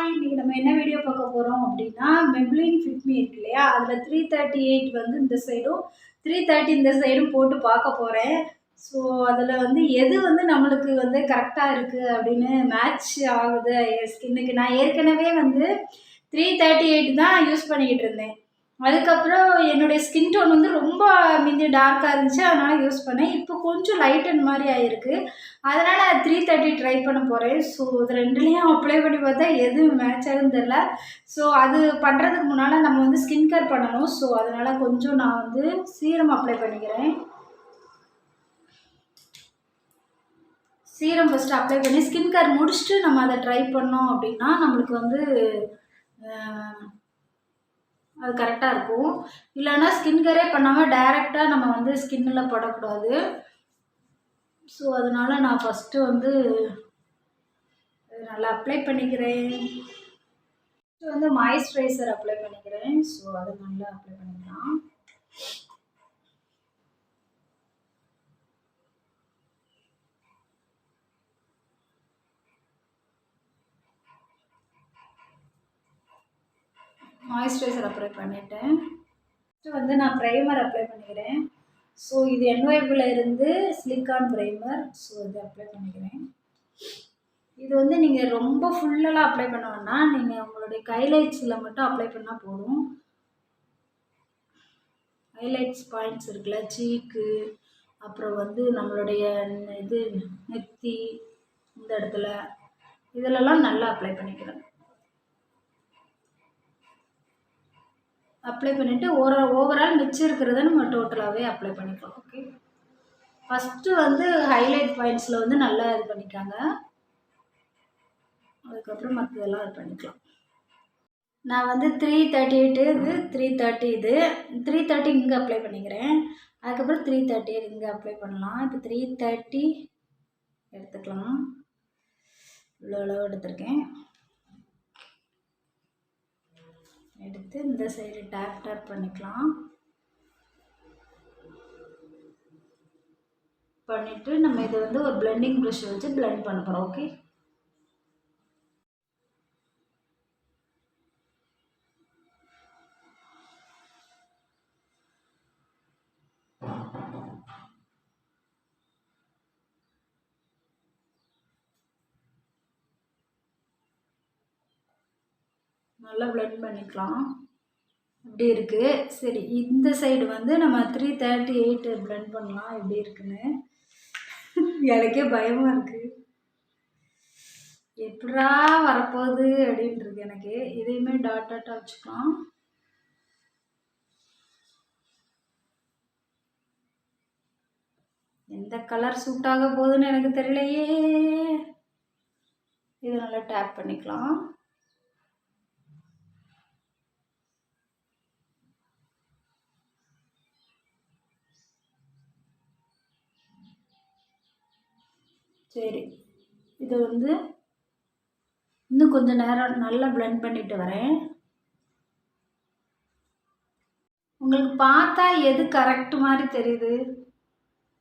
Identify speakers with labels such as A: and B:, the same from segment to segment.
A: இன்றைக்கி நம்ம என்ன வீடியோ பார்க்க போகிறோம் அப்படின்னா மெப்ளின் ஃபிட்மி இருக்கு இல்லையா, அதில் 338 வந்து இந்த சைடும் 330 இந்த சைடும் போட்டு பார்க்க போகிறேன். ஸோ அதில் வந்து எது வந்து நம்மளுக்கு வந்து கரெக்டாக இருக்குது அப்படின்னு மேட்ச் ஆகுது என் ஸ்கின்னுக்கு. நான் ஏற்கனவே வந்து 338 தான் யூஸ் பண்ணிக்கிட்டு இருந்தேன். அதுக்கப்புறம் என்னுடைய ஸ்கின் டோன் வந்து ரொம்ப மிந்தி டார்க்காக இருந்துச்சு, அதனால் யூஸ் பண்ணேன். இப்போ கொஞ்சம் லைட்டன் மாதிரி ஆகிருக்கு, அதனால் 330 ட்ரை பண்ண போகிறேன். ஸோ இது ரெண்டுலேயும் அப்ளை பண்ணி பார்த்தா எது மேட்ச் ஆகுதுன்னு தெரில. ஸோ அது பண்ணுறதுக்கு முன்னால் நம்ம வந்து ஸ்கின் கேர் பண்ணணும். ஸோ அதனால் கொஞ்சம் நான் வந்து சீரம் அப்ளை பண்ணிக்கிறேன். சீரம் ஃபஸ்ட்டு அப்ளை பண்ணி ஸ்கின் கேர் முடிச்சுட்டு நம்ம அதை ட்ரை பண்ணோம் அப்படின்னா நம்மளுக்கு வந்து அது கரெக்டாக இருக்கும். இல்லைன்னா ஸ்கின் கேரே பண்ணாமல் டைரெக்டாக நம்ம வந்து ஸ்கின்னில் படக்கூடாது. ஸோ அதனால் நான் ஃபஸ்ட்டு வந்து நல்லா அப்ளை பண்ணிக்கிறேன். ஃபஸ்ட்டு வந்து மாய்ஸ்சரைசர் அப்ளை பண்ணிக்கிறேன். ஸோ அதை நல்லா அப்ளை பண்ணிக்கலாம். மாய்ஸ்சரைசர் அப்ளை பண்ணிவிட்டேன். ஃபஸ்ட்டு வந்து நான் ப்ரைமர் அப்ளை பண்ணிக்கிறேன். ஸோ இது என்ஒய்பில் இருந்து சிலிக்கான் ப்ரைமர். ஸோ இது அப்ளை பண்ணிக்கிறேன். இது வந்து நீங்கள் ரொம்ப ஃபுல்லெல்லாம் அப்ளை பண்ண வேண்டாம், நீங்கள் உங்களுடைய ஹைலைட்ஸில் மட்டும் அப்ளை பண்ணால் போதும். ஹைலைட்ஸ் பாயிண்ட்ஸ் இருக்குல்ல, சீக்கு, அப்புறம் வந்து நம்மளுடைய இது நெத்தி, இந்த இடத்துல இதிலெல்லாம் நல்லா அப்ளை பண்ணிக்கிறேன். அப்ளை பண்ணிவிட்டு ஓவரால் மிச்சம் இருக்கிறத நம்ம டோட்டலாகவே அப்ளை பண்ணிக்கலாம். ஓகே, ஃபஸ்ட்டு வந்து ஹைலைட் பாயிண்ட்ஸில் வந்து நல்லா இது பண்ணிக்காங்க, அதுக்கப்புறம் மற்றதெல்லாம் இது பண்ணிக்கலாம். நான் வந்து 338 இது 330 இது 330 இங்கே அப்ளை பண்ணிக்கிறேன். அதுக்கப்புறம் 338 இங்கே அப்ளை பண்ணலாம். இப்போ 330 எடுத்துக்கலாம். இவ்வளோ அளவு எடுத்திருக்கேன். எடுத்து இந்த சைடு டேப் பண்ணிக்கலாம். பண்ணிவிட்டு நம்ம இதை வந்து ஒரு பிளெண்டிங் ப்ரஷ் வச்சு பிளெண்ட் பண்ண போகிறோம். ஓகே, நல்லா பிளெண்ட் பண்ணிக்கலாம். இப்படி இருக்குது. சரி, இந்த சைடு வந்து நம்ம 338 பிளெண்ட் பண்ணலாம். எப்படி இருக்குன்னு எனக்கே பயமாக இருக்குது, எப்படா வரப்போகுது அப்படின்றது எனக்கு. இதையுமே டாட்டாக வச்சுக்கலாம். எந்த கலர் சூட் ஆக போகுதுன்னு எனக்கு தெரியலையே. இதை நல்லா டேப் பண்ணிக்கலாம். சரி, இது வந்து இன்னும் கொஞ்சம் நேரம் நல்லா பிளெண்ட் பண்ணிட்டு வரேன். உங்களுக்கு பார்த்தா எது கரெக்ட் மாதிரி தெரியுது,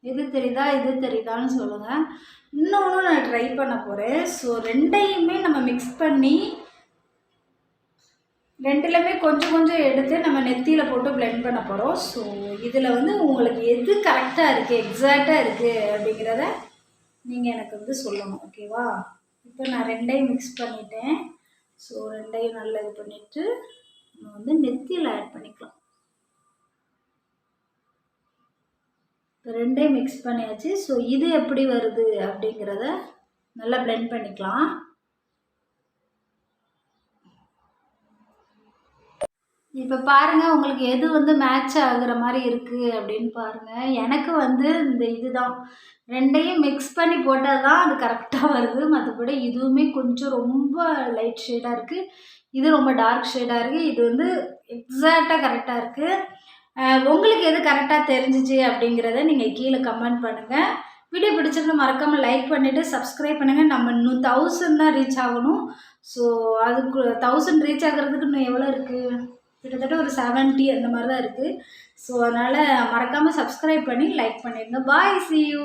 A: எது தெரியுதா இது தெரியுதான்னு சொல்லுங்கள். இன்னொன்று நான் ட்ரை பண்ண போகிறேன். ஸோ ரெண்டையுமே நம்ம மிக்ஸ் பண்ணி ரெண்டுலையுமே கொஞ்சம் கொஞ்சம் எடுத்து நம்ம நெத்தியில் போட்டு பிளெண்ட் பண்ண போகிறோம். ஸோ இதில் வந்து உங்களுக்கு எது கரெக்டாக இருக்குது, எக்ஸாக்டாக இருக்குது அப்படிங்கிறத நீங்கள் எனக்கு வந்து சொல்லணும். ஓகேவா? இப்போ நான் ரெண்டையும் மிக்ஸ் பண்ணிட்டேன். ஸோ ரெண்டையும் நல்லா இது பண்ணிவிட்டு நம்ம வந்து நெத்தியில் ஆட் பண்ணிக்கலாம். இப்போ ரெண்டையும் மிக்ஸ் பண்ணியாச்சு. ஸோ இது எப்படி வருது அப்படிங்கிறத நல்லா பிளெண்ட் பண்ணிக்கலாம். இப்போ பாருங்கள், உங்களுக்கு எது வந்து மேட்ச் ஆகுற மாதிரி இருக்குது அப்படின்னு பாருங்கள். எனக்கு வந்து இந்த இதுதான், ரெண்டையும் மிக்ஸ் பண்ணி போட்டால் தான் அது கரெக்டாக வருது. மற்றபடி இதுவுமே கொஞ்சம் ரொம்ப லைட் ஷேடாக இருக்குது, இது ரொம்ப டார்க் ஷேடாக இருக்குது. இது வந்து எக்ஸாக்டாக கரெக்டாக இருக்குது. உங்களுக்கு எது கரெக்டாக தெரிஞ்சிச்சு அப்படிங்கிறத நீங்கள் கீழே கமெண்ட் பண்ணுங்கள். வீடியோ பிடிச்சிருந்து மறக்காமல் லைக் பண்ணிவிட்டு சப்ஸ்கிரைப் பண்ணுங்கள். நம்ம இன்னும் 1000 தான் ரீச் ஆகணும். ஸோ அதுக்கு 1000 ரீச் ஆகிறதுக்கு இன்னும் எவ்வளோ இருக்குது, கிட்டத்தட்ட ஒரு 70 அந்த மாதிரி தான் இருக்குது. ஸோ அதனால் மறக்காமல் சப்ஸ்கிரைப் பண்ணி லைக் பண்ணிடுங்க. பாய், see you.